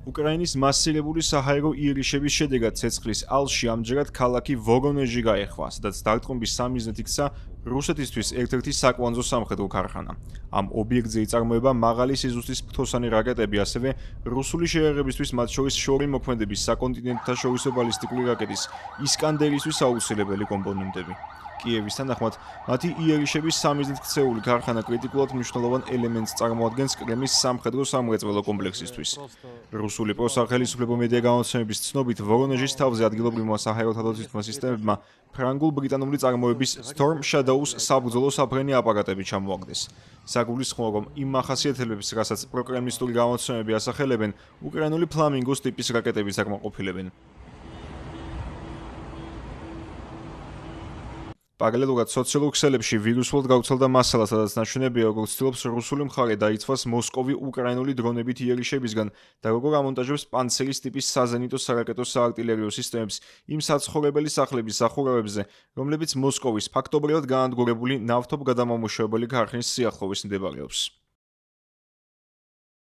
უკრაინის მასირებული საჰაერო იერიშების შედეგად ცეცხლის ალში ამჯერად ქალაქი ვორონეჟი გაეხვა, სადაც დარტყმების სამიზნედ იქცა რუსეთისთვის ერთ-ერთი საკვანძო სამხედრო ქარხანა. ამ ობიექტზე იწარმოება მაღალი სიზუსტის ფრთოსანი რაკეტები, ასევე რუსული შეიარაღებისთვის, მათ შორის შორი მოქმედების საკონტინენტთაშორისო ბალისტიკური რაკეტის ისკანდერისთვის აუცილებელი კომპონენტები. კიევის თანახმად, მათი იერიშების სამიზნედ ქცეული ქარხანა კრიტიკულად მნიშვნელოვან ელემენტს წარმოადგენს კრემლის სამხედრო სამრეწველო კომპლექსისთვის. რუსული პროსახელისუფლებო მედია გამოცემების ცნობით, ვორონეჟის თავზე ადგილობრივმა საჰაერო თავდაცვითმა სისტემებმა ფრანგულ-ბრიტანული წარმოების Storm Shadows საბრძოლო საფრენი აპარატები ჩამოაგდეს. საგულისხმოა, რომ იმ მახასიათებლებს, რასაც პროკრემლისტური გამოცემები ასახელებენ, უკრაინული ფლამინგოს ტიპის რაკეტებიც აკმაყოფილებენ. პარალელურად სოციალურ ქსელებში ვირუსულად გავრცელდა მასალა, სადაც ნაჩვენებია, როგორც ცდილობს რუსული მხარე დაიცვას მოსკოვი უკრაინული დრონებით იერიშებისგან და როგორ ამონტაჟებს პანცერის ტიპის საზენიტო სარაკეტო საარტილერიო სისტემებს იმ საცხოვრებელი სახლების სახურავებზე, რომლებიც მოსკოვის ფაქტობრივად გაანადგურებული ნავთობგადამამუშავებელი ქარხნის სიახლოვეს მდებარეობს.